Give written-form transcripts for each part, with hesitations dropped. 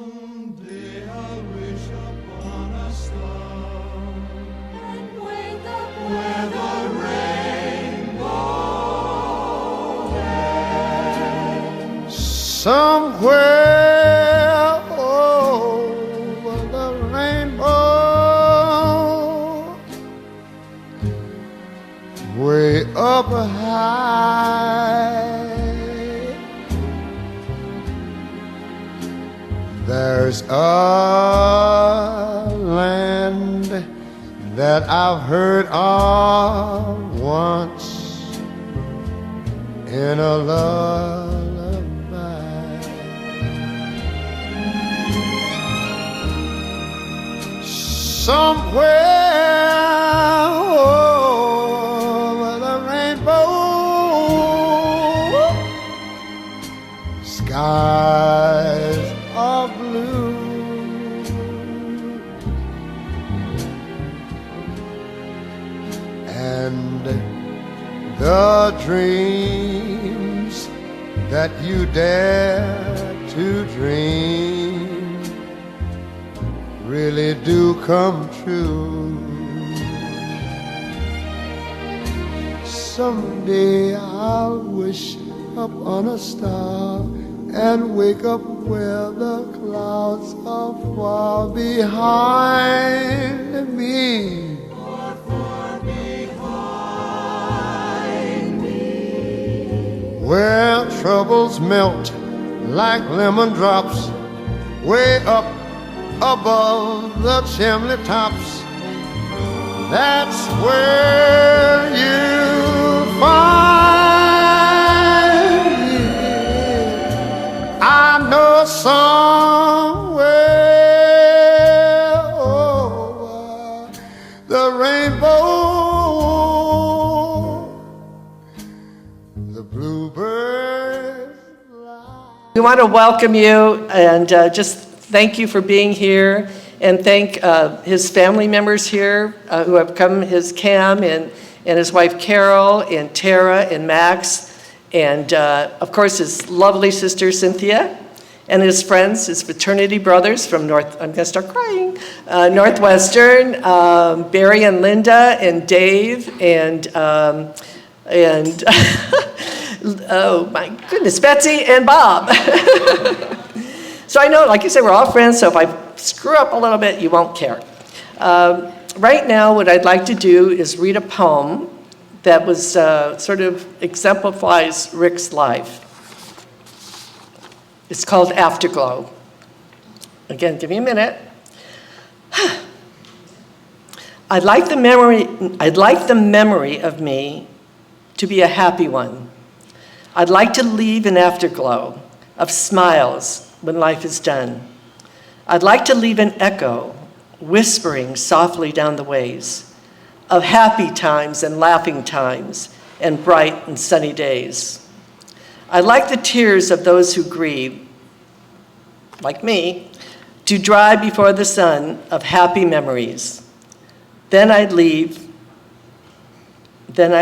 Someday I'll wish upon a star and wake up where the rainbow ends. Somewhere over the rainbow, way up high, there's a land that I've heard of once in a lullaby. Somewhere over the rainbow, skies are blue, and the dreams that you dare to dream really do come true. Someday I'll wish upon a star and wake up where the clouds are far behind me. Far, far behind me. Where troubles melt like lemon drops way up above the chimney tops. That's where you'll find me. I know somewhere over the rainbow, the bluebirds fly. We want to welcome you and just thank you for being here, and thank his family members here who have come, his Cam and his wife Carol and Tara and Max, and of course his lovely sister Cynthia, and his friends, his fraternity brothers from I'm gonna start crying, Northwestern, Barry and Linda and Dave and oh my goodness, Betsy and Bob. So I know, like you said, we're all friends, so if I screw up a little bit, you won't care. Right now, what I'd like to do is read a poem that was sort of exemplifies Rick's life. It's called Afterglow. Again, give me a minute. I'd like the memory of me to be a happy one. I'd like to leave an afterglow of smiles when life is done. I'd like to leave an echo whispering softly down the ways of happy times and laughing times and bright and sunny days. I'd like the tears of those who grieve, like me, to dry before the sun of happy memories. Then I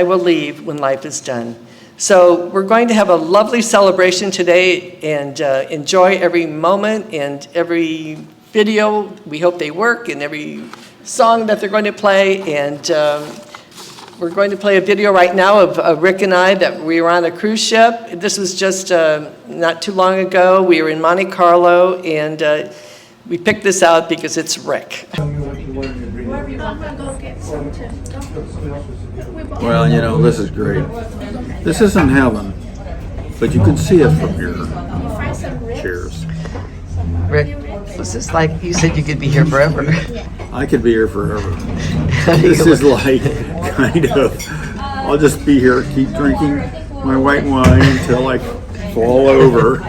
will leave when life is done. So we're going to have a lovely celebration today and enjoy every moment and every video. We hope they work, and every song that they're going to play. And we're going to play a video right now of Rick and I that we were on a cruise ship. This was just not too long ago. We were in Monte Carlo, and we picked this out because it's Rick. Well, you know, this is great. This isn't heaven, but you can see it from here. Cheers. Rick, this is like, you said you could be here forever. I could be here forever. This is like, kind of, I'll just be here, keep drinking my white wine until I fall over.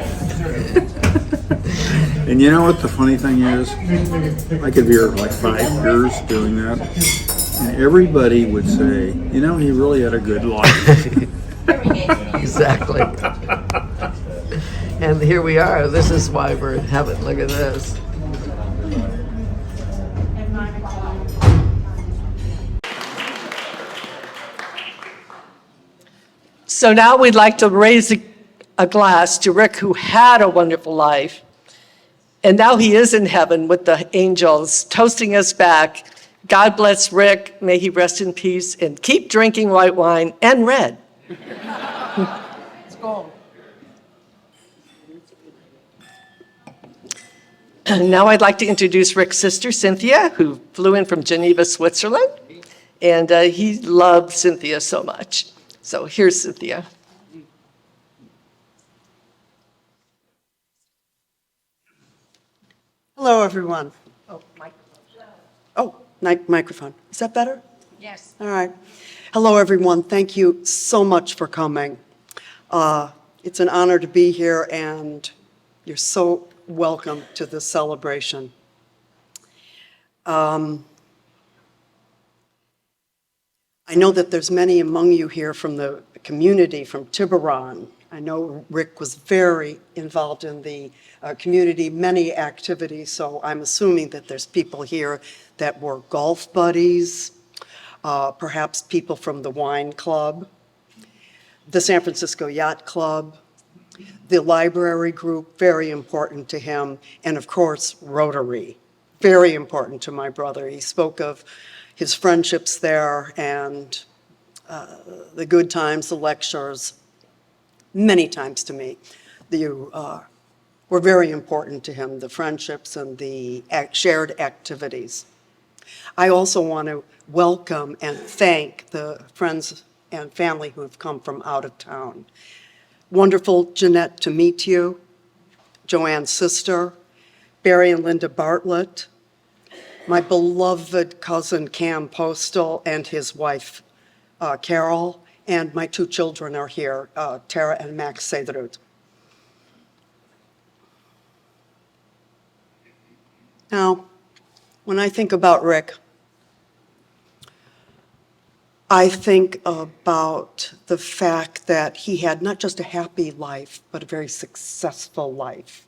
And you know what the funny thing is? I could be here like 5 years doing that. And everybody would say, you know, he really had a good life. Exactly. And here we are. This is why we're in heaven. Look at this. So now we'd like to raise a glass to Rick, who had a wonderful life, And now he is in heaven with the angels, toasting us back. God bless Rick, may he rest in peace, and keep drinking white wine and red. Let's go. And now I'd like to introduce Rick's sister, Cynthia, who flew in from Geneva, Switzerland. And he loved Cynthia so much. So here's Cynthia. Hello, everyone. Microphone. Is that better? Yes. All right. Hello, everyone. Thank you so much for coming. It's an honor to be here, and you're so welcome to this celebration. I know that there's many among you here from the community, from Tiburon. I know Rick was very involved in the community, many activities, so I'm assuming that there's people here that were golf buddies, perhaps people from the wine club, the San Francisco Yacht Club, the library group, very important to him, and of course, Rotary, very important to my brother. He spoke of his friendships there and the good times, the lectures, many times to me. You were very important to him, the friendships and the shared activities. I also want to welcome and thank the friends and family who have come from out of town. Wonderful, Jeanette, to meet you, Joanne's sister, Barry and Linda Bartlett, my beloved cousin Cam Postle and his wife Carol, and my two children are here, Tara and Max Cederud. Now, when I think about Rick, I think about the fact that he had not just a happy life, but a very successful life.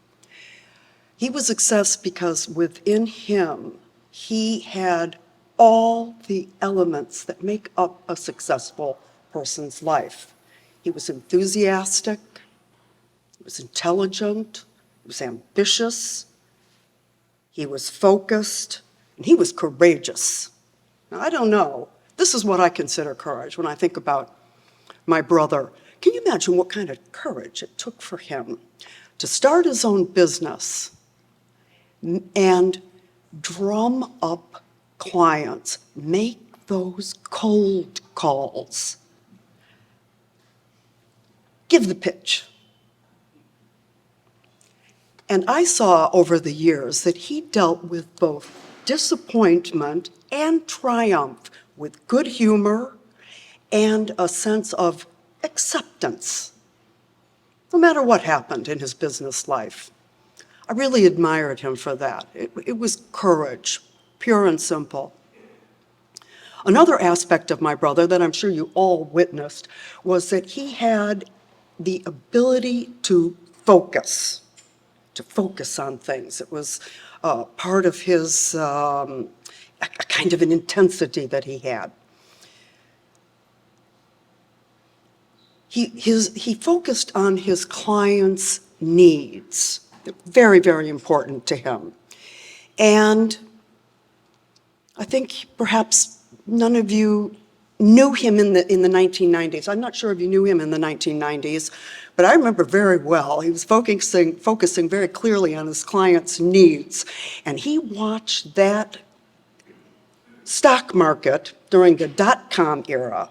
He was a success because within him, he had all the elements that make up a successful person's life. He was enthusiastic, he was intelligent, he was ambitious, he was focused, and he was courageous. Now, I don't know. This is what I consider courage when I think about my brother. Can you imagine what kind of courage it took for him to start his own business and drum up clients, make those cold calls, give the pitch? And I saw over the years that he dealt with both disappointment and triumph with good humor and a sense of acceptance, no matter what happened in his business life. I really admired him for that. It was courage, pure and simple. Another aspect of my brother that I'm sure you all witnessed was that he had the ability to focus on things. It was part of his, a kind of an intensity that he had. He focused on his clients' needs, very, very important to him. And I think perhaps none of you knew him in the 1990s. I'm not sure if you knew him in the 1990s, but I remember very well. He was focusing very clearly on his clients' needs. And he watched that stock market during the dot-com era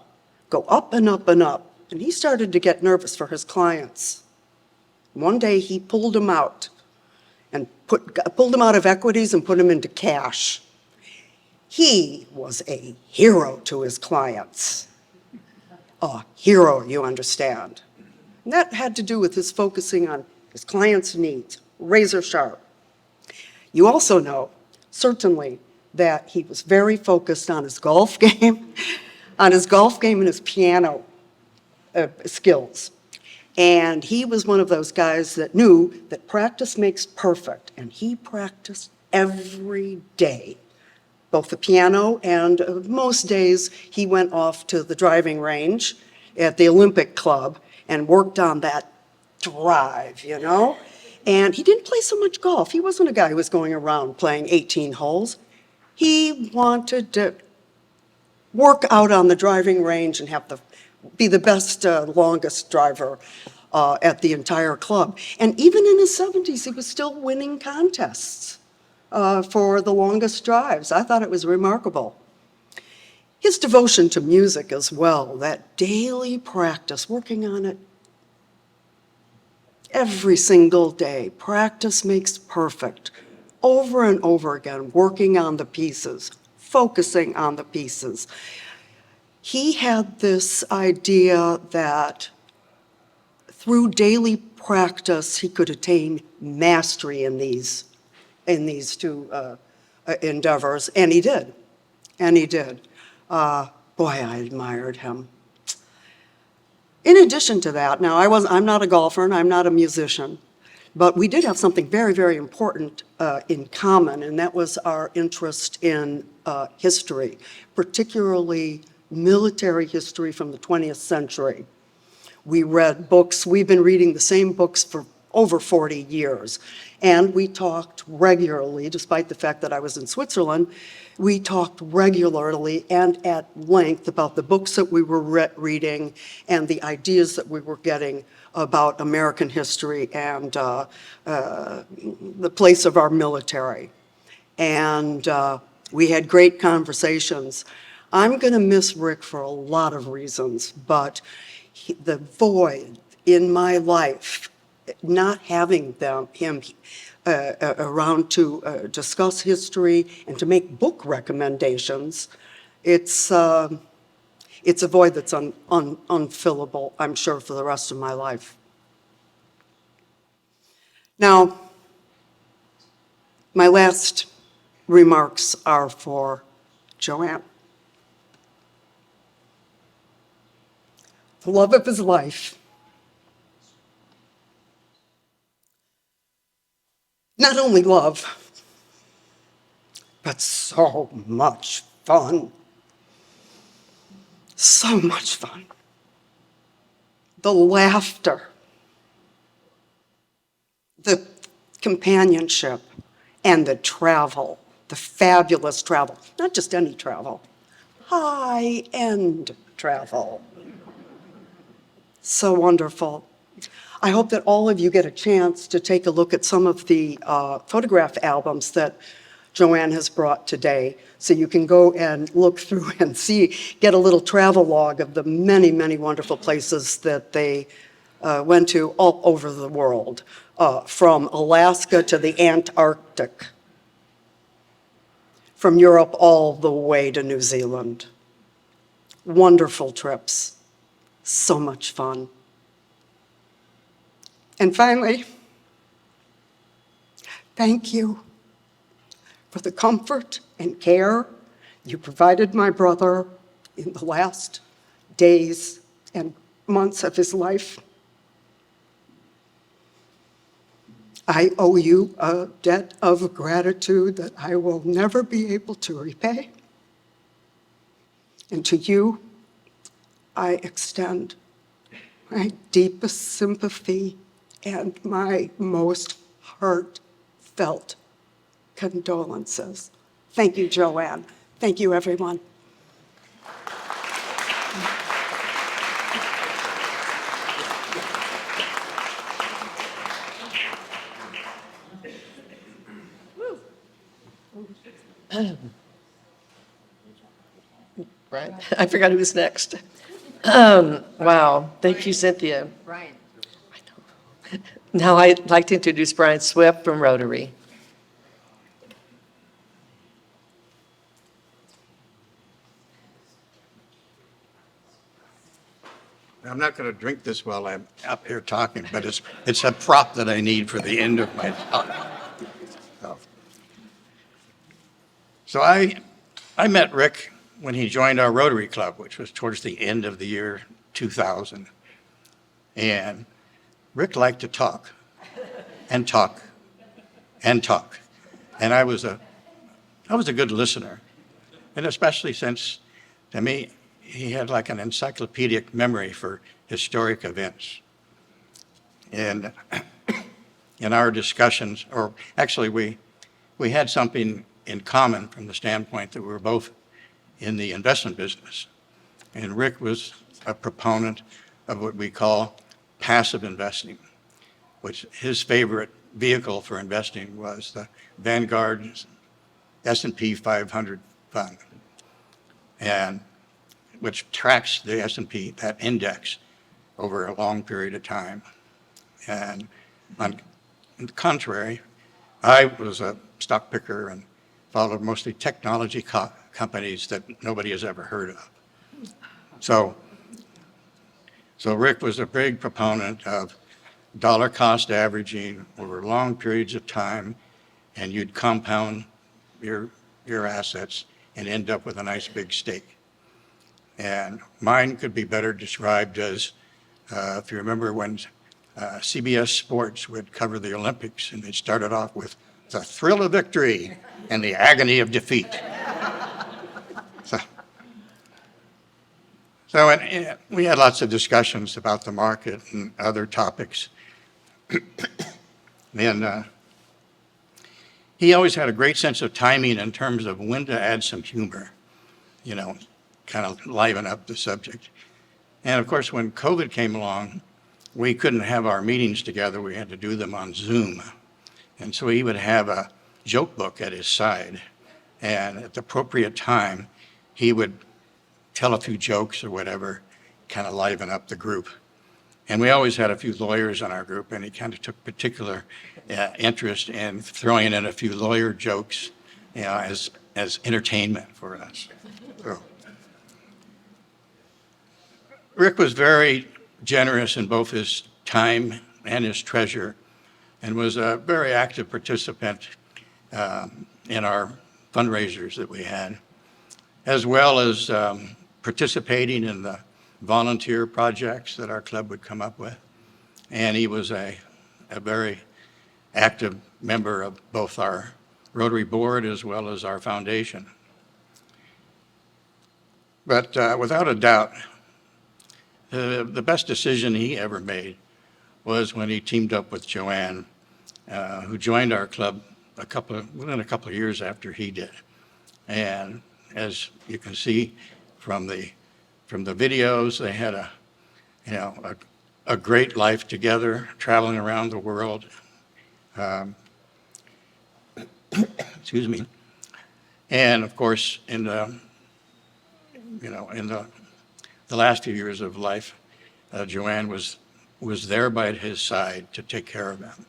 go up and up and up. And he started to get nervous for his clients. One day he pulled them out and pulled them out of equities and put them into cash. He was a hero to his clients. A hero, you understand. And that had to do with his focusing on his clients' needs, razor sharp. You also know, certainly, that he was very focused on his golf game, and his piano skills. And he was one of those guys that knew that practice makes perfect, and he practiced every day, both the piano and most days he went off to the driving range at the Olympic Club and worked on that drive, you know? And he didn't play so much golf. He wasn't a guy who was going around playing 18 holes. He wanted to work out on the driving range and be the best, longest driver at the entire club. And even in his 70s, he was still winning contests for the longest drives. I thought it was remarkable. His devotion to music as well, that daily practice, working on it every single day. Practice makes perfect. Over and over again, working on the pieces, focusing on the pieces. He had this idea that through daily practice, he could attain mastery in these two endeavors, and he did. And he did. Boy, I admired him. In addition to that, now I'm not a golfer and I'm not a musician, but we did have something very, very important in common, and that was our interest in history, particularly military history from the 20th century. We read books. We've been reading the same books for over 40 years. And we talked regularly, despite the fact that I was in Switzerland, we talked regularly and at length about the books that we were reading and the ideas that we were getting about American history and the place of our military. And we had great conversations. I'm going to miss Rick for a lot of reasons, but the void in my life, not having him around to discuss history and to make book recommendations, it's a void that's unfillable, I'm sure, for the rest of my life. Now, my last remarks are for Joanne. The love of his life. Not only love, but so much fun. So much fun. The laughter, the companionship, and the travel, the fabulous travel. Not just any travel, high-end travel. So wonderful. I hope that all of you get a chance to take a look at some of the photograph albums that Joanne has brought today, so you can go and look through and get a little travel log of the many, many wonderful places that they went to all over the world, from Alaska to the Antarctic, from Europe all the way to New Zealand. Wonderful trips. So much fun. And finally, thank you for the comfort and care you provided my brother in the last days and months of his life. I owe you a debt of gratitude that I will never be able to repay. And to you, I extend my deepest sympathy and my most heartfelt condolences. Thank you, Joanne. Thank you, everyone. Right. I forgot who was next. Wow. Thank you, Cynthia. Brian. Now I'd like to introduce Brian Swift from Rotary. I'm not going to drink this while I'm up here talking, but it's a prop that I need for the end of my talk. So I met Rick when he joined our Rotary Club, which was towards the end of the year 2000. And Rick liked to talk and talk and talk. And I was a good listener. And especially since, to me, he had like an encyclopedic memory for historic events. And in our discussions, or actually we had something in common from the standpoint that we were both in the investment business. And Rick was a proponent of what we call passive investing, which his favorite vehicle for investing was the Vanguard S&P 500 fund, and which tracks the S&P, that index, over a long period of time. And on the contrary, I was a stock picker and followed mostly technology companies that nobody has ever heard of. So Rick was a big proponent of dollar cost averaging over long periods of time, and you'd compound your assets and end up with a nice big stake. And mine could be better described as, if you remember when CBS Sports would cover the Olympics, and they started off with the thrill of victory and the agony of defeat. And we had lots of discussions about the market and other topics. And he always had a great sense of timing in terms of when to add some humor, kind of liven up the subject. And of course, when COVID came along, we couldn't have our meetings together. We had to do them on Zoom. And so he would have a joke book at his side. And at the appropriate time, he would tell a few jokes or whatever, kind of liven up the group. And we always had a few lawyers in our group, and he kind of took particular interest in throwing in a few lawyer jokes, as entertainment for us. So, Rick was very generous in both his time and his treasure, and was a very active participant in our fundraisers that we had, as well as participating in the volunteer projects that our club would come up with. And he was a very active member of both our Rotary Board as well as our foundation. But without a doubt, the best decision he ever made was when he teamed up with Joanne, who joined our club within a couple of years after he did. And as you can see from the videos, they had a great life together, traveling around the world. Excuse me. And of course, in the last few years of life, Joanne was there by his side to take care of him.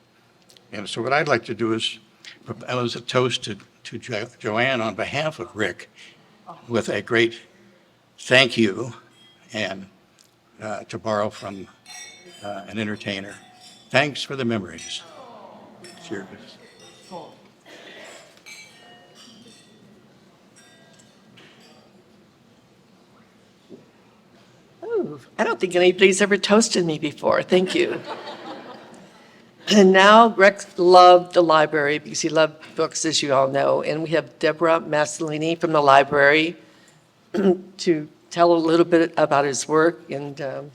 And so what I'd like to do is propose a toast to Joanne on behalf of Rick with a great thank you, and to borrow from an entertainer. Thanks for the memories. Cheers. Oh, I don't think anybody's ever toasted me before. Thank you. And now Rick loved the library because he loved books, as you all know. And we have Deborah Massolini from the library to tell a little bit about his work and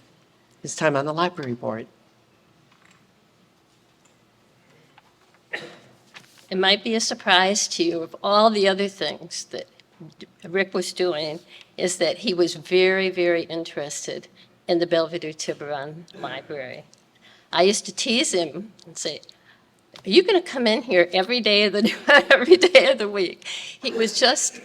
his time on the library board. It might be a surprise to you of all the other things that Rick was doing is that he was very, very interested in the Belvedere Tiburon Library. I used to tease him and say, "Are you going to come in here every day of the week?" He was just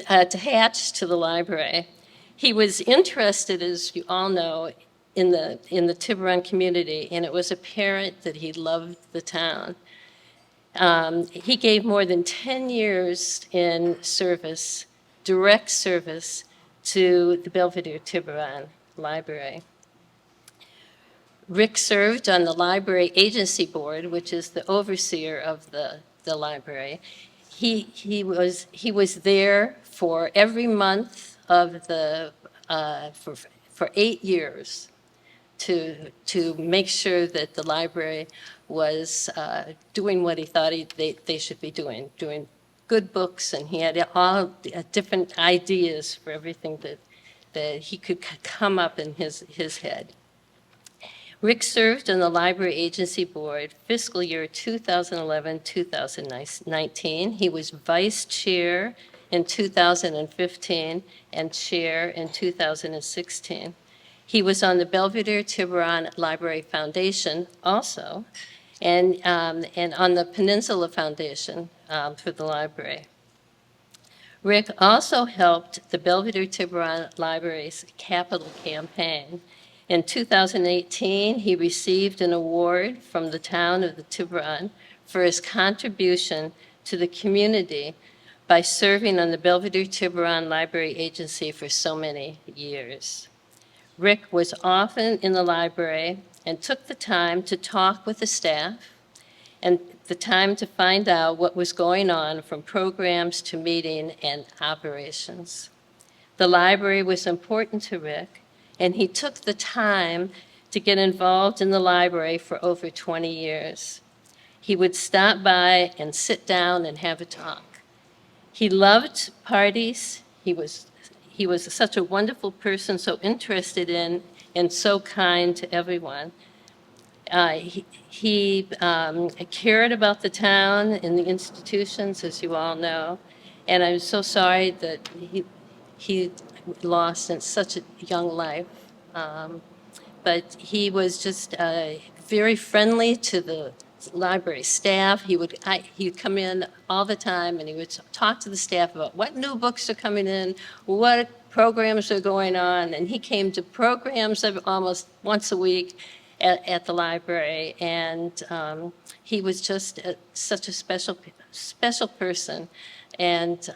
attached to the library. He was interested, as you all know, in the Tiburon community, and it was apparent that he loved the town. He gave more than 10 years in service, direct service, to the Belvedere Tiburon Library. Rick served on the Library Agency Board, which is the overseer of the library. He was there for every month of for 8 years to make sure that the library was doing what he thought they should be doing good books, and he had all different ideas for everything that he could come up in his head. Rick served on the Library Agency Board fiscal year 2011-2019. He was vice chair in 2015 and chair in 2016. He was on the Belvedere Tiburon Library Foundation also, and on the Peninsula Foundation for the library. Rick also helped the Belvedere Tiburon Library's capital campaign. In 2018, he received an award from the town of the Tiburon for his contribution to the community by serving on the Belvedere Tiburon Library Agency for so many years. Rick was often in the library and took the time to talk with the staff and the time to find out what was going on from programs to meeting and operations. The library was important to Rick, and he took the time to get involved in the library for over 20 years. He would stop by and sit down and have a talk. He loved parties. He was such a wonderful person, so interested in and so kind to everyone. He cared about the town and the institutions, as you all know, and I'm so sorry that he lost in such a young life. But he was just very friendly to the library staff. He'd come in all the time and he would talk to the staff about what new books are coming in, what programs are going on, and he came to programs almost once a week at the library, and he was just such a special person, and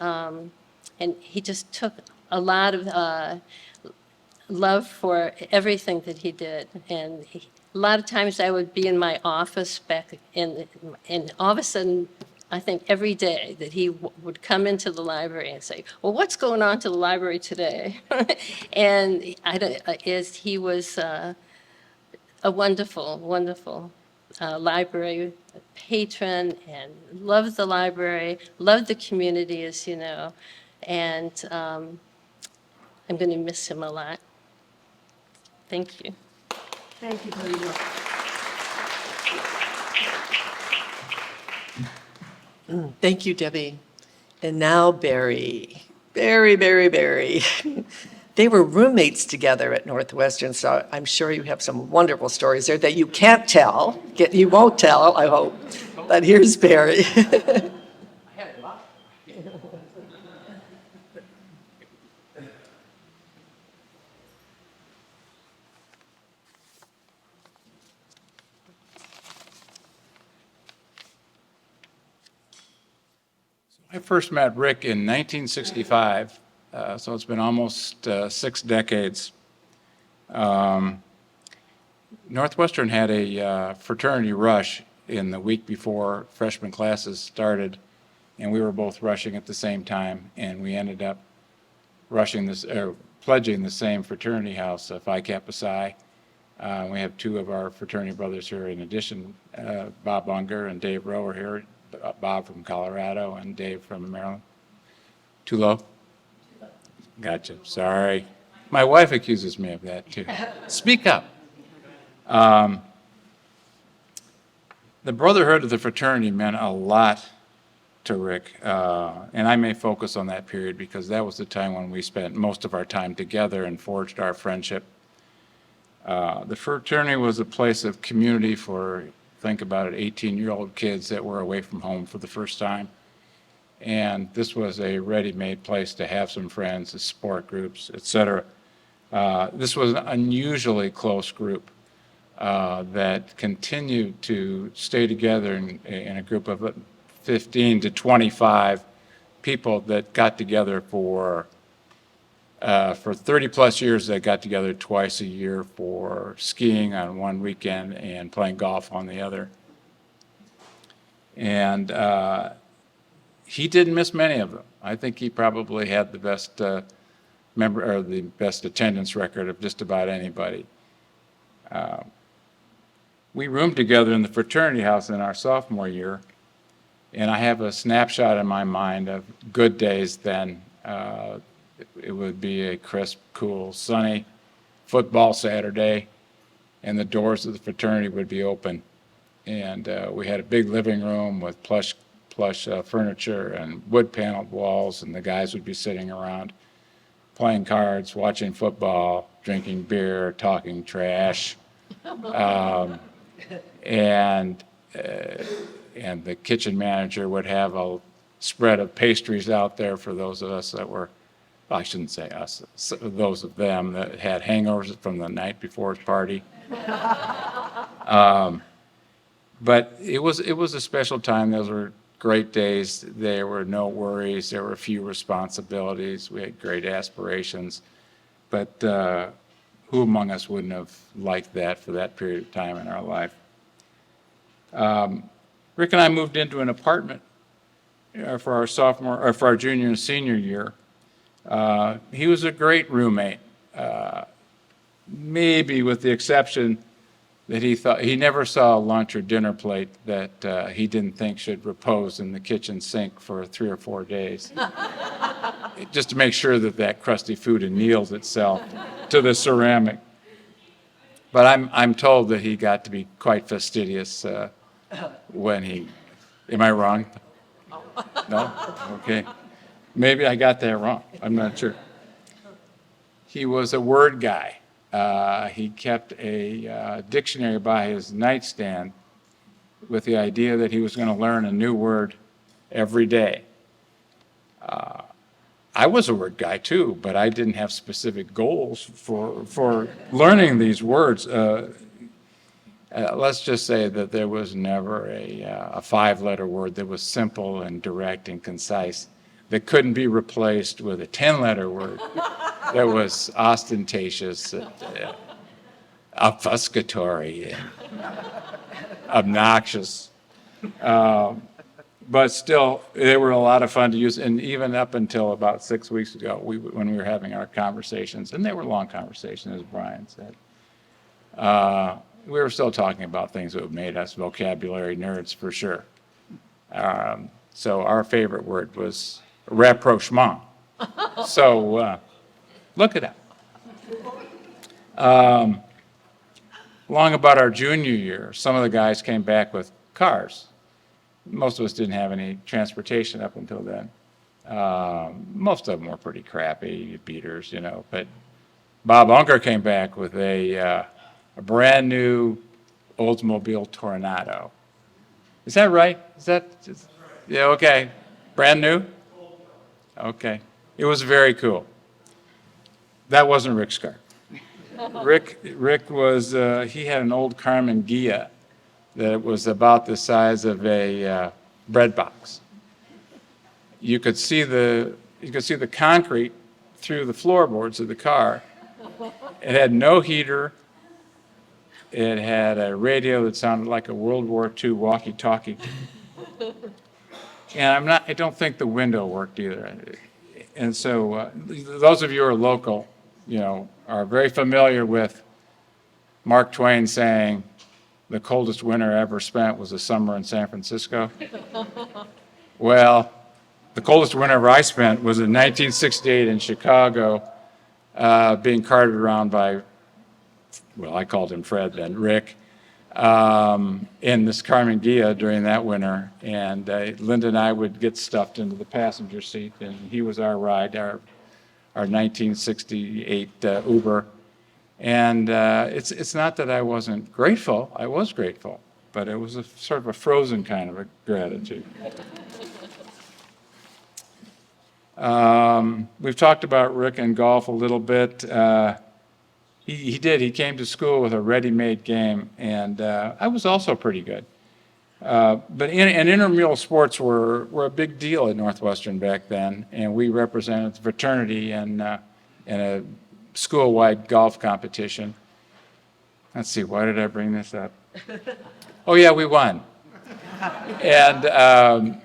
he just took a lot of love for everything that he did. And a lot of times I would be in my office back and all of a sudden, I think every day that he would come into the library and say, well, what's going on to the library today? And he was a wonderful, wonderful library patron and loved the library, loved the community, as you know. And I'm going to miss him a lot. Thank you. Thank you very much. Thank you, Debbie. And now Barry. Barry. They were roommates together at Northwestern, so I'm sure you have some wonderful stories there that you can't tell. You won't tell, I hope. But here's Barry. I first met Rick in 1965, so it's been almost 6 decades. Northwestern had a fraternity rush in the week before freshman classes started, and we were both rushing at the same time, and we ended up pledging the same fraternity house, Phi Kappa Psi. We have 2 of our fraternity brothers here in addition. Bob Unger and Dave Rowe are here. Bob from Colorado and Dave from Maryland. Too low? Gotcha. Sorry. My wife accuses me of that too. Speak up. The brotherhood of the fraternity meant a lot to Rick, and I may focus on that period because that was the time when we spent most of our time together and forged our friendship. The fraternity was a place of community for, think about it, 18-year-old kids that were away from home for the first time. And this was a ready-made place to have some friends, the support groups, etc. This was an unusually close group that continued to stay together in a group of 15 to 25 people that got together for 30 plus years. They got together twice a year for skiing on one weekend and playing golf on the other. And he didn't miss many of them. I think he probably had the best the best attendance record of just about anybody. We roomed together in the fraternity house in our sophomore year, and I have a snapshot in my mind of good days then. It would be a crisp, cool, sunny football Saturday, and the doors of the fraternity would be open. And we had a big living room with plush furniture and wood-paneled walls, and the guys would be sitting around playing cards, watching football, drinking beer, talking trash. And the kitchen manager would have a spread of pastries out there for those of us that were, well, I shouldn't say us, those of them that had hangovers from the night before's party. But it was a special time. Those were great days. There were no worries. There were few responsibilities. We had great aspirations. But who among us wouldn't have liked that for that period of time in our life? Rick and I moved into an apartment for our junior and senior year. He was a great roommate, maybe with the exception that he never saw a lunch or dinner plate that he didn't think should repose in the kitchen sink for 3 or 4 days, just to make sure that crusty food anneals itself to the ceramic. But I'm told that he got to be quite fastidious when he. Am I wrong? No? Okay. Maybe I got that wrong. I'm not sure. He was a word guy. He kept a dictionary by his nightstand with the idea that he was going to learn a new word every day. I was a word guy too, but I didn't have specific goals for learning these words. Let's just say that there was never a 5-letter word that was simple and direct and concise that couldn't be replaced with a 10-letter word that was ostentatious, obfuscatory, and obnoxious. But still, they were a lot of fun to use. And even up until about 6 weeks ago, when we were having our conversations, and they were long conversations, as Brian said, we were still talking about things that made us vocabulary nerds for sure. So our favorite word was rapprochement. So look it up. Long about our junior year, some of the guys came back with cars. Most of us didn't have any transportation up until then. Most of them were pretty crappy, beaters, but Bob Unker came back with a brand new Oldsmobile Tornado. Is that right? Yeah, okay. Brand new? Okay. It was very cool. That wasn't Rick's car. Rick was, he had an old Carmen Ghia that was about the size of a bread box. You could see the concrete through the floorboards of the car. It had no heater. It had a radio that sounded like a World War II walkie-talkie. And I don't think the window worked either. And so those of you who are local, are very familiar with Mark Twain saying, the coldest winter I ever spent was a summer in San Francisco. Well, the coldest winter I spent was in 1968 in Chicago, being carted around by, I called him Fred then, Rick, in this Carmen Ghia during that winter. And Linda and I would get stuffed into the passenger seat, and he was our ride, our 1968 Uber. And it's not that I wasn't grateful. I was grateful, but it was a sort of a frozen kind of a gratitude. We've talked about Rick and golf a little bit. He did. He came to school with a ready-made game, and I was also pretty good. But intramural sports were a big deal at Northwestern back then, and we represented the fraternity in a school-wide golf competition. Let's see, why did I bring this up? Oh yeah, we won. And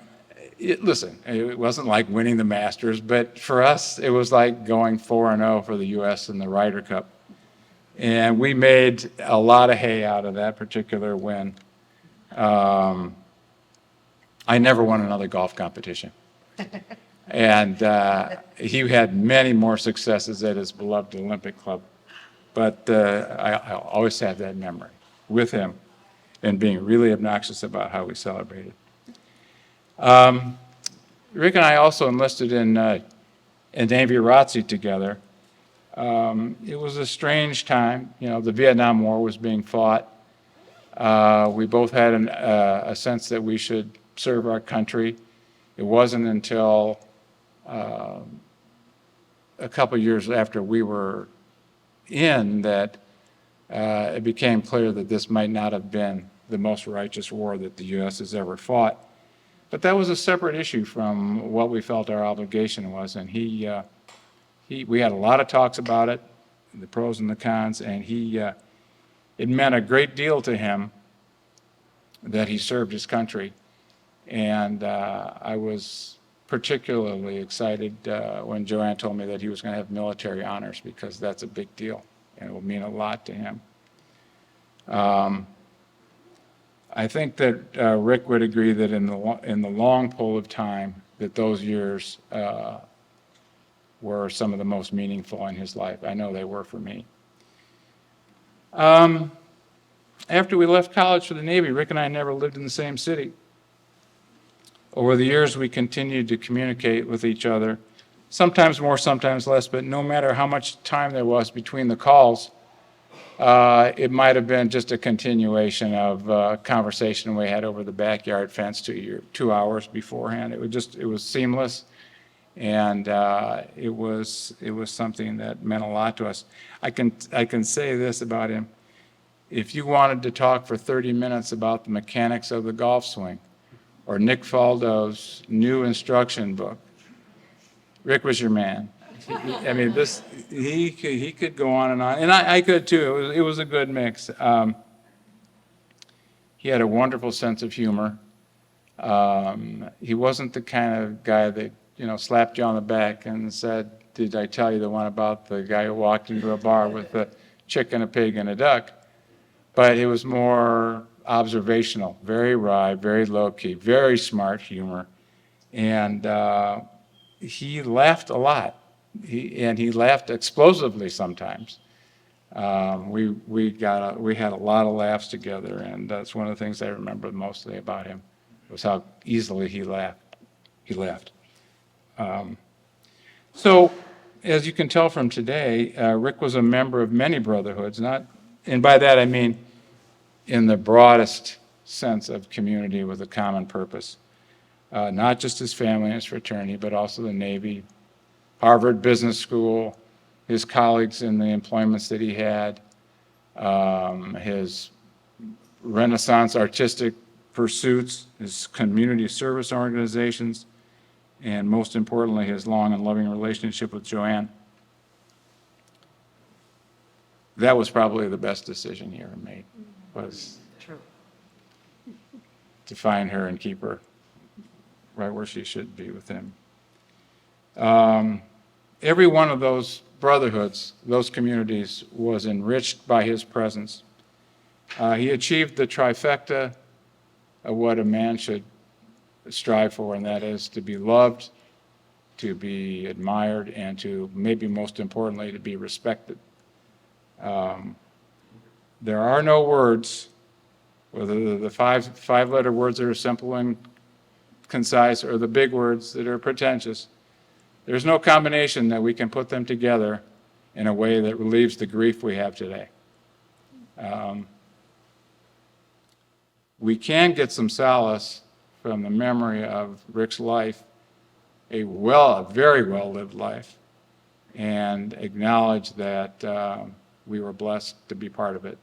listen, it wasn't like winning the Masters, but for us, it was like going 4-0 for the U.S. in the Ryder Cup. And we made a lot of hay out of that particular win. I never won another golf competition. And he had many more successes at his beloved Olympic Club. But I'll always have that memory with him and being really obnoxious about how we celebrated. Rick and I also enlisted in Navy ROTC together. It was a strange time. You know, the Vietnam War was being fought. We both had a sense that we should serve our country. It wasn't until a couple years after we were in that it became clear that this might not have been the most righteous war that the U.S. has ever fought. But that was a separate issue from what we felt our obligation was, and we had a lot of talks about it, the pros and the cons, and it meant a great deal to him that he served his country. And I was particularly excited when Joanne told me that he was going to have military honors, because that's a big deal, and it will mean a lot to him. I think that Rick would agree that in the long pull of time, that those years were some of the most meaningful in his life. I know they were for me. After we left college for the Navy, Rick and I never lived in the same city. Over the years, we continued to communicate with each other, sometimes more, sometimes less, but no matter how much time there was between the calls, it might have been just a continuation of a conversation we had over the backyard fence 2 hours beforehand. It was seamless, and it was something that meant a lot to us. I can say this about him: if you wanted to talk for 30 minutes about the mechanics of the golf swing, or Nick Faldo's new instruction book, Rick was your man. I mean, he could go on, and I could too. It was a good mix. He had a wonderful sense of humor. He wasn't the kind of guy that, you know, slapped you on the back and said, "Did I tell you the one about the guy who walked into a bar with a chicken, a pig, and a duck?" But it was more observational, very wry, very low-key, very smart humor. And he laughed a lot. He laughed explosively sometimes. We had a lot of laughs together, and that's one of the things I remember mostly about him, was how easily he laughed. So, as you can tell from today, Rick was a member of many brotherhoods, and by that I mean in the broadest sense of community with a common purpose. Not just his family and his fraternity, but also the Navy, Harvard Business School, his colleagues in the employments that he had, his Renaissance artistic pursuits, his community service organizations, and most importantly, his long and loving relationship with Joanne. That was probably the best decision he ever made, was to find her and keep her right where she should be with him. Every one of those brotherhoods, those communities, was enriched by his presence. He achieved the trifecta of what a man should strive for, and that is to be loved, to be admired, and to, maybe most importantly, to be respected. There are no words, whether the five-letter words that are simple and concise or the big words that are pretentious. There's no combination that we can put them together in a way that relieves the grief we have today. We can get some solace from the memory of Rick's life, a very well-lived life, and acknowledge that we were blessed to be part of it.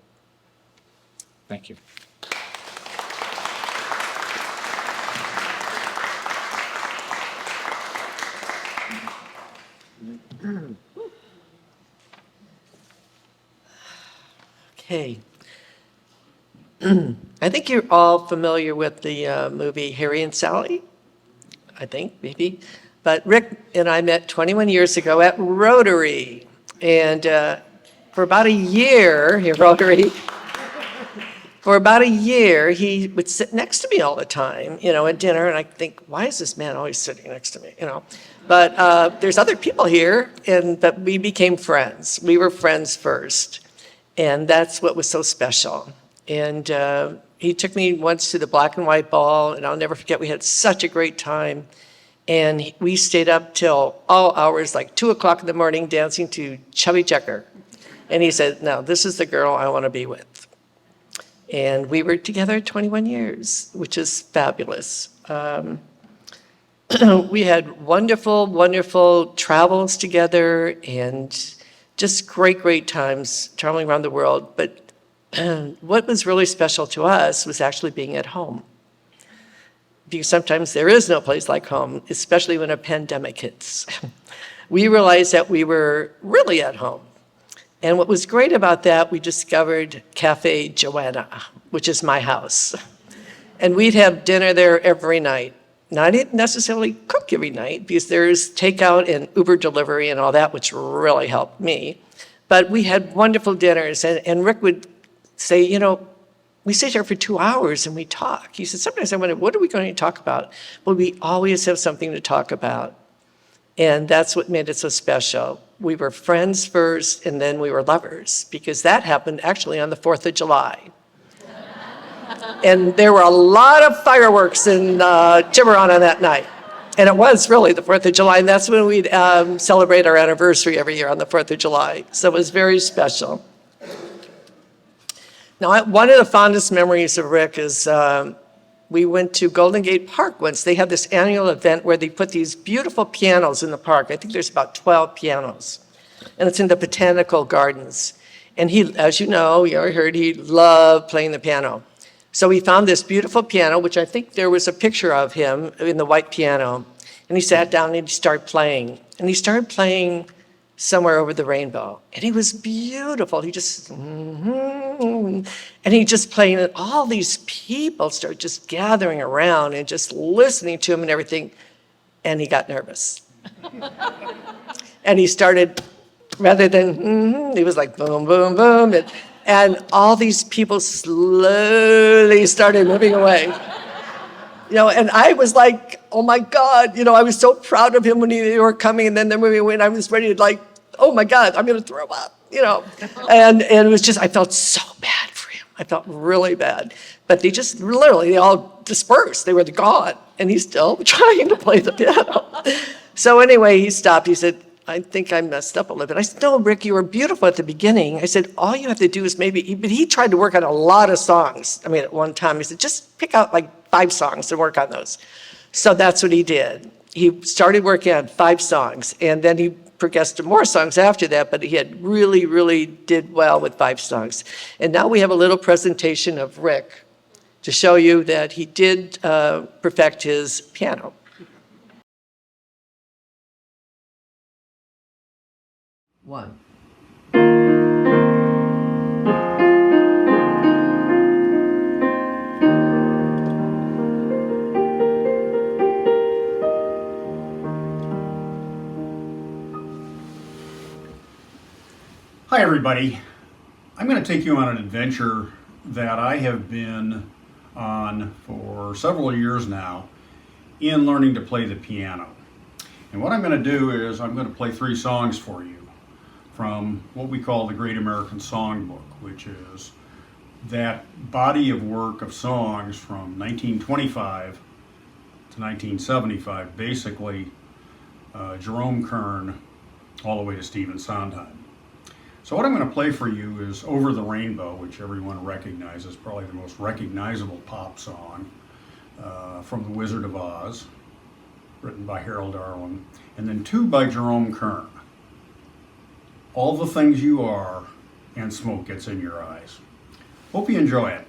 Thank you. Okay. I think you're all familiar with the movie Harry and Sally. I think, maybe. But Rick and I met 21 years ago at Rotary. And for about a year at Rotary, For about a year, he would sit next to me all the time, at dinner, and I think, why is this man always sitting next to me? But there's other people here, but we became friends. We were friends first, and that's what was so special. And he took me once to the black and white ball, and I'll never forget, we had such a great time. And we stayed up till all hours, like 2 o'clock in the morning, dancing to Chubby Checker. And he said, no, this is the girl I want to be with. And we were together 21 years, which is fabulous. We had wonderful, wonderful travels together and just great, great times traveling around the world. But what was really special to us was actually being at home. Because sometimes there is no place like home, especially when a pandemic hits. We realized that we were really at home. And what was great about that, we discovered Cafe Joanna, which is my house. And we'd have dinner there every night. Now, I didn't necessarily cook every night because there's takeout and Uber delivery and all that, which really helped me. But we had wonderful dinners, and Rick would say, we sit here for 2 hours and we talk. He said, sometimes I wonder, what are we going to talk about? Well, we always have something to talk about. And that's what made it so special. We were friends first, and then we were lovers, because that happened actually on the 4th of July. And there were a lot of fireworks in Tiburon on that night. And it was really the 4th of July, and that's when we'd celebrate our anniversary every year on the 4th of July. So it was very special. Now, one of the fondest memories of Rick is we went to Golden Gate Park once. They have this annual event where they put these beautiful pianos in the park. I think there's about 12 pianos. And it's in the Botanical Gardens. And he, as you already heard, he loved playing the piano. So we found this beautiful piano, which I think there was a picture of him in the white piano. And he sat down and he started playing. And he started playing Somewhere Over the Rainbow. And he was beautiful. He just, and he just playing, and all these people started just gathering around and just listening to him and everything. And he got nervous. And he started, rather than, he was like boom, boom, boom. And all these people slowly started moving away. And I was like, oh my God, I was so proud of him when they were coming, and then they're moving away, and I was ready to oh my God, I'm gonna throw up, And it was just, I felt so bad for him. I felt really bad. But they just literally, they all dispersed. They were gone, and he's still trying to play the piano. So anyway, he stopped. He said, I think I messed up a little bit. I said, no, Rick, you were beautiful at the beginning. I said, all you have to do is but he tried to work on a lot of songs. At one time, he said, just pick out 5 songs and work on those. So that's what he did. He started working on 5 songs, and then he progressed to more songs after that, but he had really, really did well with 5 songs. And now we have a little presentation of Rick to show you that he did perfect his piano. One. Hi everybody. I'm going to take you on an adventure that I have been on for several years now in learning to play the piano. And what I'm going to do is I'm going to play 3 songs for you from what we call the Great American Songbook, which is that body of work of songs from 1925 to 1975, basically Jerome Kern all the way to Stephen Sondheim. So what I'm going to play for you is Over the Rainbow, which everyone recognizes, probably the most recognizable pop song from The Wizard of Oz, written by Harold Arlen, and then 2 by Jerome Kern. All the Things You Are, and Smoke Gets in Your Eyes. Hope you enjoy it.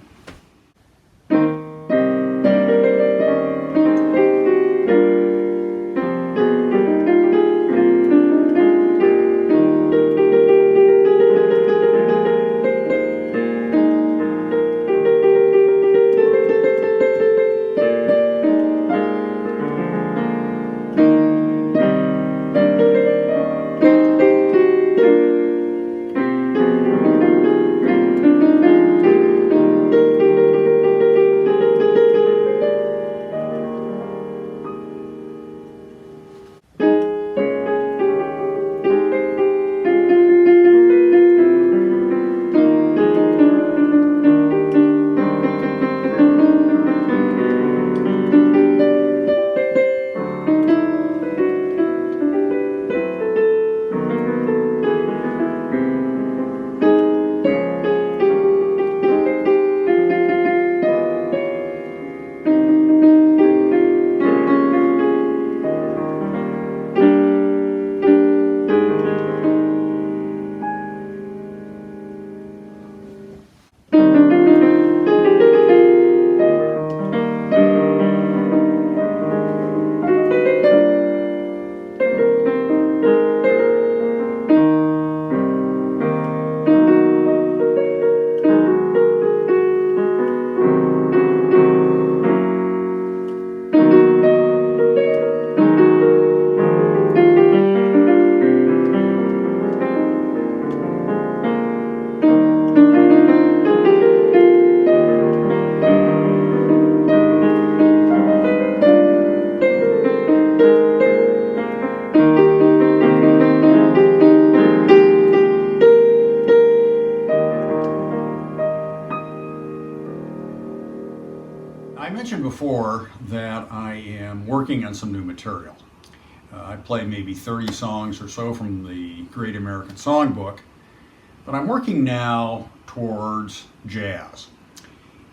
that I am working on some new material. I play maybe 30 songs or so from the Great American Songbook, but I'm working now towards jazz.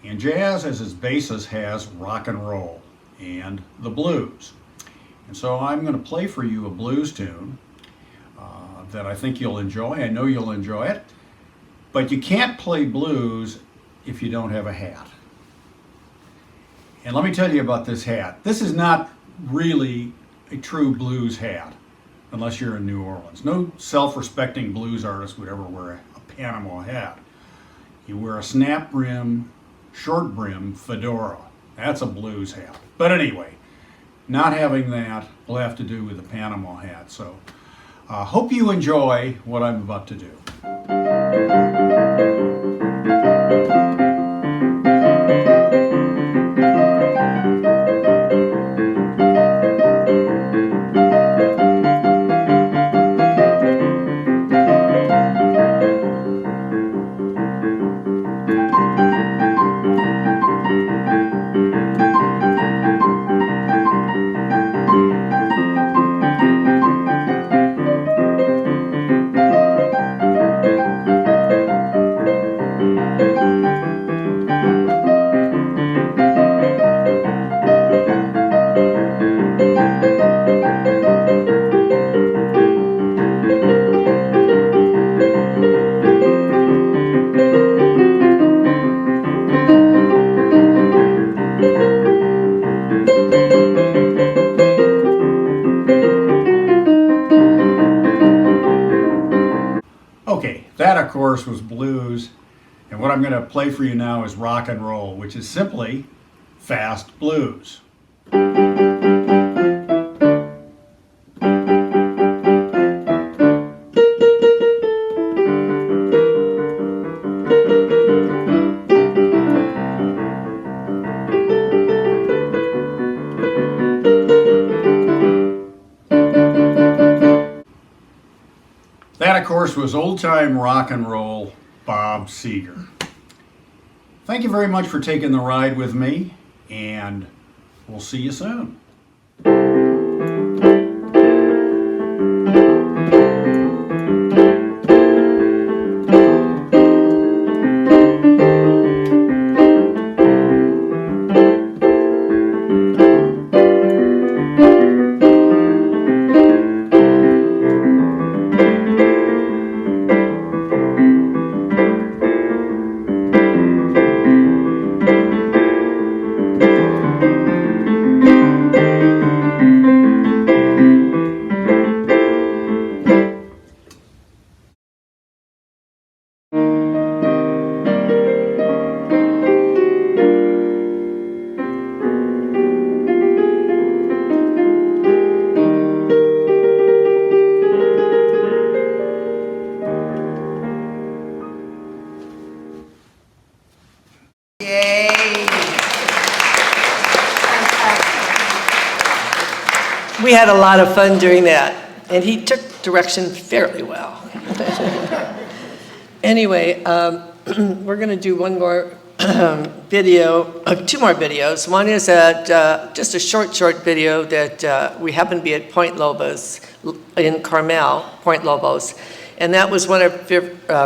And jazz as its basis has rock and roll and the blues. And so I'm going to play for you a blues tune that I think you'll enjoy. I know you'll enjoy it. But you can't play blues if you don't have a hat. And let me tell you about this hat. This is not really a true blues hat unless you're in New Orleans. No self-respecting blues artist would ever wear a Panama hat. You wear a snap brim, short brim fedora. That's a blues hat. But anyway, not having that will have to do with the Panama hat. So hope you enjoy what I'm about to do. Okay, that of course was blues, and what I'm going to play for you now is rock and roll, which is simply fast blues. That, of course, was old-time rock and roll Bob Seger. Thank you very much for taking the ride with me, and we'll see you soon. We had a lot of fun doing that, and he took direction fairly well. Anyway, we're going to do one more video, two more videos. One is just a short video that we happen to be at Point Lobos in Carmel, Point Lobos, and that was one of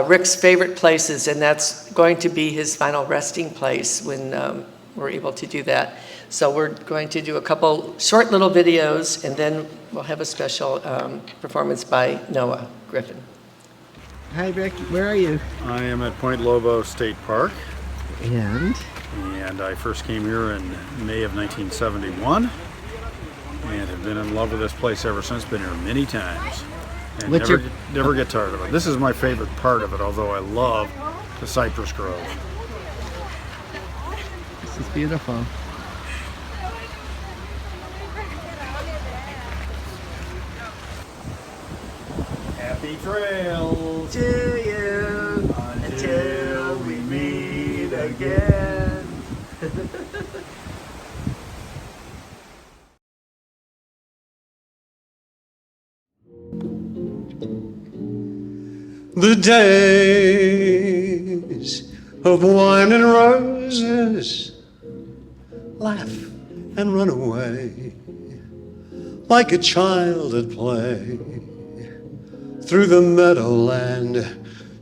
Rick's favorite places, and that's going to be his final resting place when we're able to do that. So we're going to do a couple short little videos, and then we'll have a special performance by Noah Griffin. Hi, Rick. Where are you? I am at Point Lobos State Park. And? And I first came here in May of 1971 and have been in love with this place ever since. Been here many times and never get tired of it. This is my favorite part of it, although I love the cypress grove. This is beautiful. Happy trails To you until we meet again. The days of wine and roses, laugh and run away like a child at play through the meadowland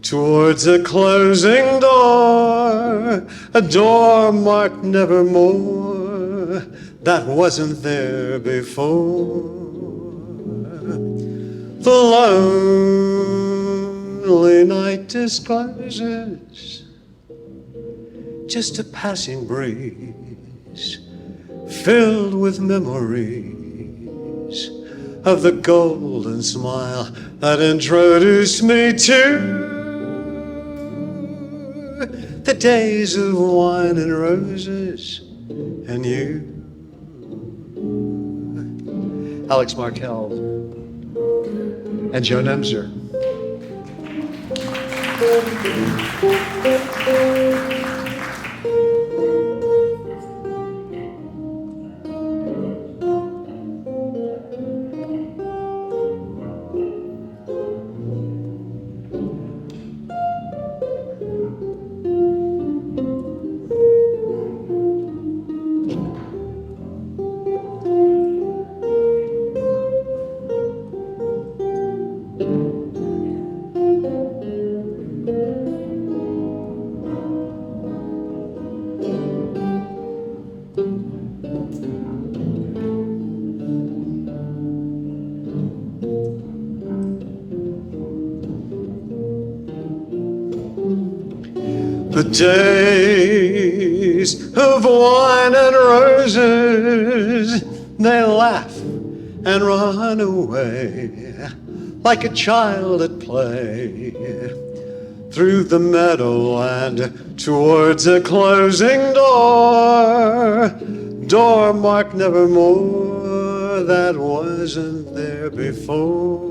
towards a closing door, a door marked nevermore that wasn't there before. The lonely night discloses just a passing breeze filled with memories of the golden smile that introduced me to the days of wine and roses and you. Alex Markel and Joe Nemser. The days of wine and roses, they laugh and run away like a child at play through the meadowland towards a closing door, door marked nevermore that wasn't there before.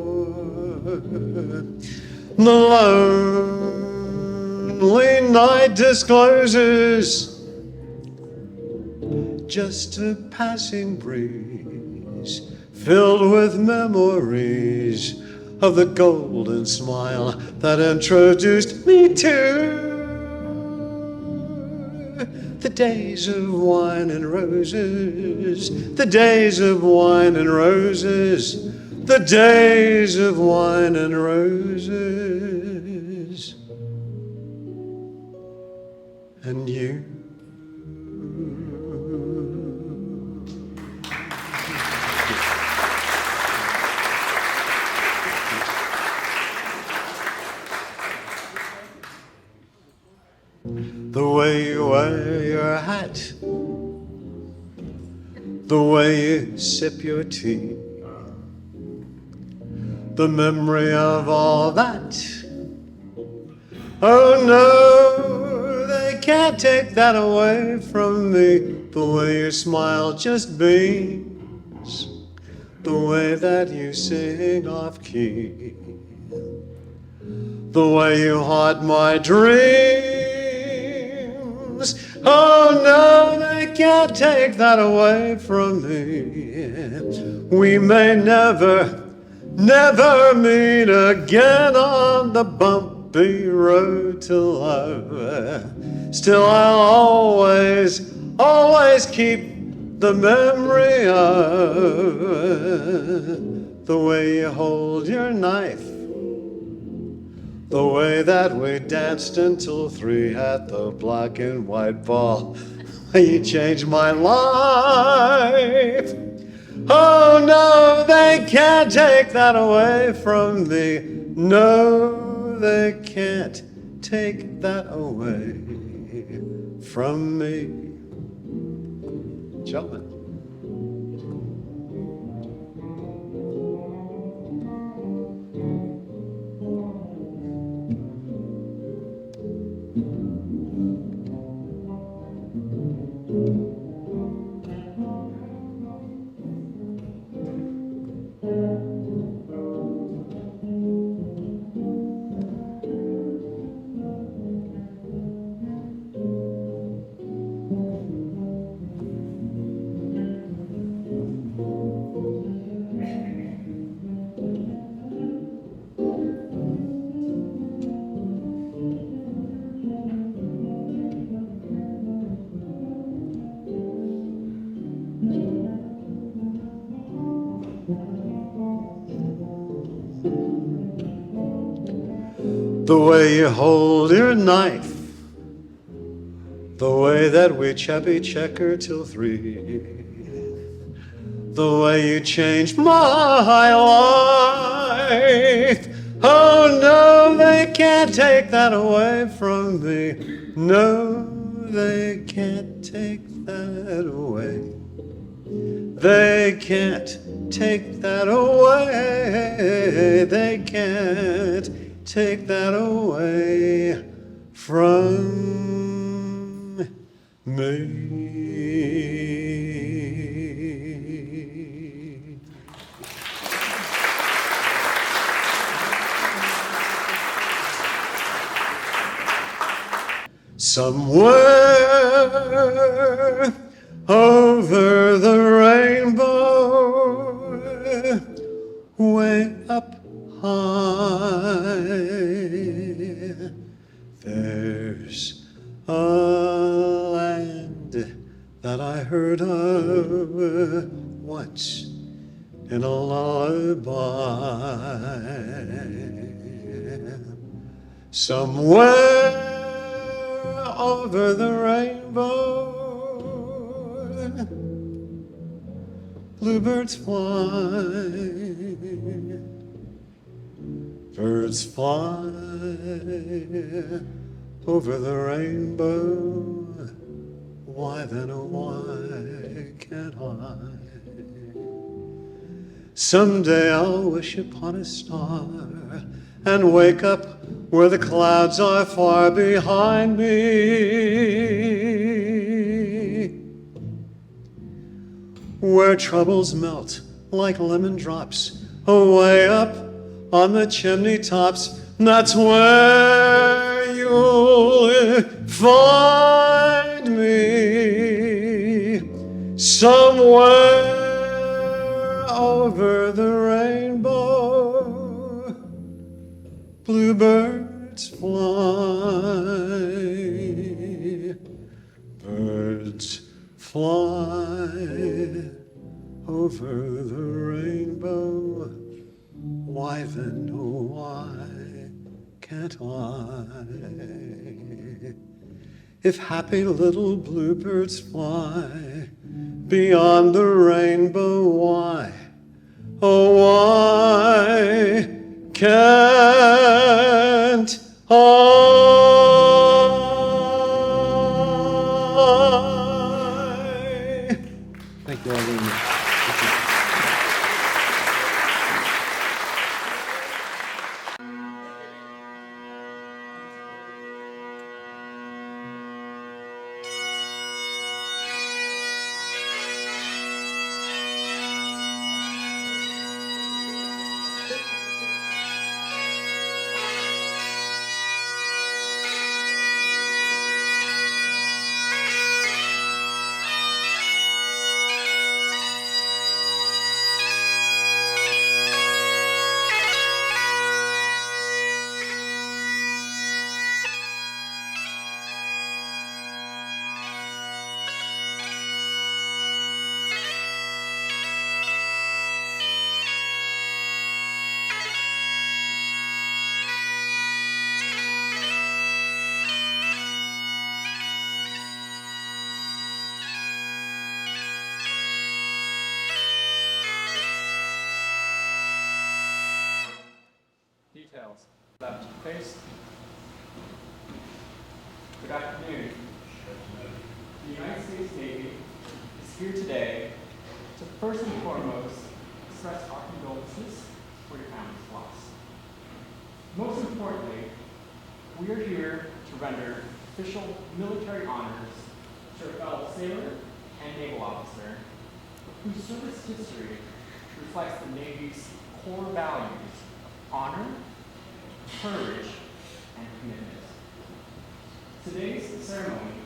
The lonely night discloses just a passing breeze filled with memories of the golden smile that introduced me to the days of wine and roses, the days of wine and roses, the days of wine and roses, and you. The way you wear your hat, the way you sip your tea, the memory of all that. Oh no, they can't take that away from me. The way your smile just beams, the way that you sing off key, the way you haunt my dreams. Oh no, they can't take that away from me. We may never meet again on the bumpy road to love. Still I'll always keep the memory of the way you hold your knife, the way that we danced until 3 at the black and white ball. You changed my life. Oh no, they can't take that away from me. No, they can't take that away from me. Gentlemen. The way you hold your knife, the way that we chappy checker till 3, the way you changed my life. Oh no, they can't take that away from me. No, they can't take that away. They can't take that away. They can't take that away from me. Somewhere over the rainbow, way up high, there's a land that I heard of once in a lullaby. Somewhere over the rainbow, bluebirds fly, birds fly over the rainbow. Why then, oh why can't I? Someday I'll wish upon a star and wake up where the clouds are far behind me, where troubles melt like lemon drops away up on the chimney tops. That's where you'll find me, somewhere over the rainbow, bluebirds fly, birds fly over the rainbow. Why then, oh why can't I? If happy little bluebirds fly beyond the rainbow, why, oh why can't I? Thank you all very much. Details. Left face. Good afternoon. The United States Navy is here today to first and foremost express our condolences for your family's loss. Most importantly, we are here to render official military honors to a fellow sailor and naval officer whose service history reflects the Navy's core values of honor, courage, and commitment. Today's ceremony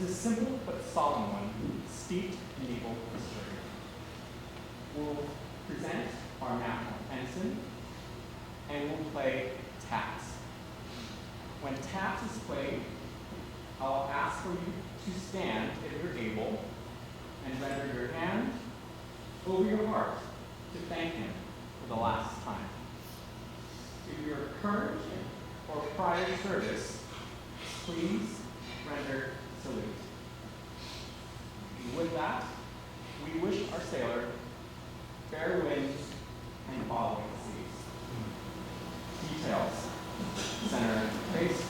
is a simple but solemn one, steeped in naval history. We'll present our national ensign, and we'll play taps. When taps is played, I'll ask for you to stand if you're able, and render your hand over your heart to thank him for the last time. to your current or prior service, please render salute. And with that, we wish our sailor fair winds and following seas. Details. Center face.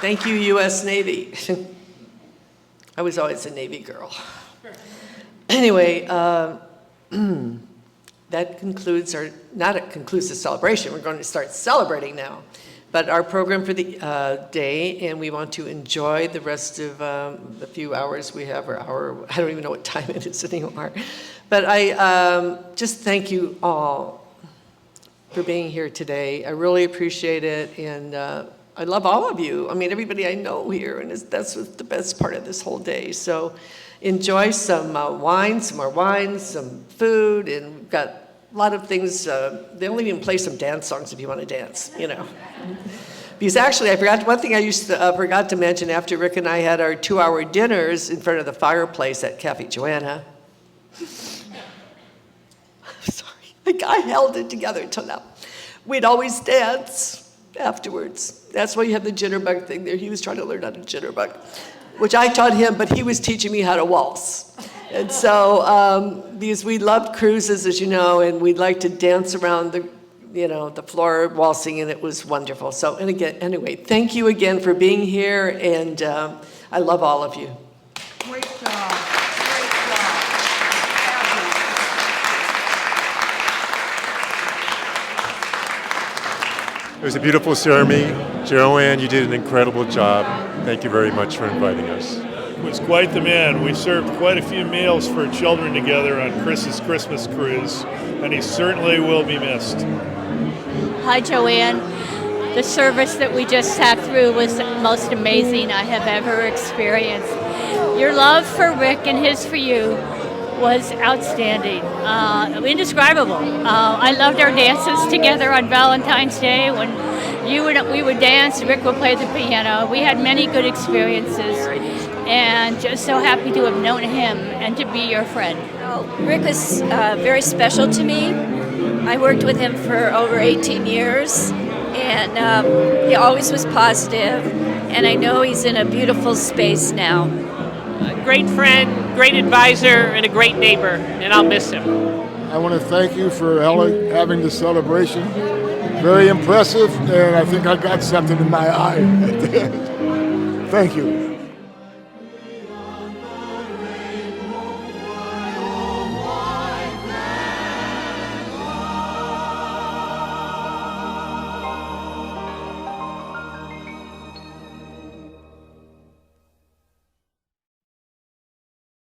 Thank you, U.S. Navy. I was always a Navy girl. Anyway, that concludes it concludes the celebration. We're going to start celebrating now. But our program for the day, and we want to enjoy the rest of the few hours we have, or hour, I don't even know what time it is anymore. But I just thank you all for being here today. I really appreciate it, and I love all of you. I mean, everybody I know here, and that's the best part of this whole day. So enjoy some wine, some more wine, some food, and we've got a lot of things. They'll even play some dance songs if you want to dance, you know. Because actually, I forgot, one thing I forgot to mention after Rick and I had our 2-hour dinners in front of the fireplace at Cafe Joanna. Sorry, I held it together until now. We'd always dance afterwards. That's why you have the jitterbug thing there. He was trying to learn how to jitterbug, which I taught him, but he was teaching me how to waltz. And so, because we loved cruises, as you know, and we'd like to dance around the floor waltzing, and it was wonderful. So, and again, anyway, thank you again for being here, and I love all of you. Great job. Great job. It was a beautiful ceremony. Joanne, you did an incredible job. Thank you very much for inviting us. It was quite the man. We served quite a few meals for children together on Chris's Christmas cruise, and he certainly will be missed. Hi, Joanne. The service that we just sat through was the most amazing I have ever experienced. Your love for Rick and his for you was outstanding, indescribable. I loved our dances together on Valentine's Day when we would dance, Rick would play the piano. We had many good experiences, and just so happy to have known him and to be your friend. Well, Rick was very special to me. I worked with him for over 18 years, and he always was positive, and I know he's in a beautiful space now. A great friend, great advisor, and a great neighbor, and I'll miss him. I want to thank you for having the celebration. Very impressive, and I think I got something in my eye at the end. Thank you.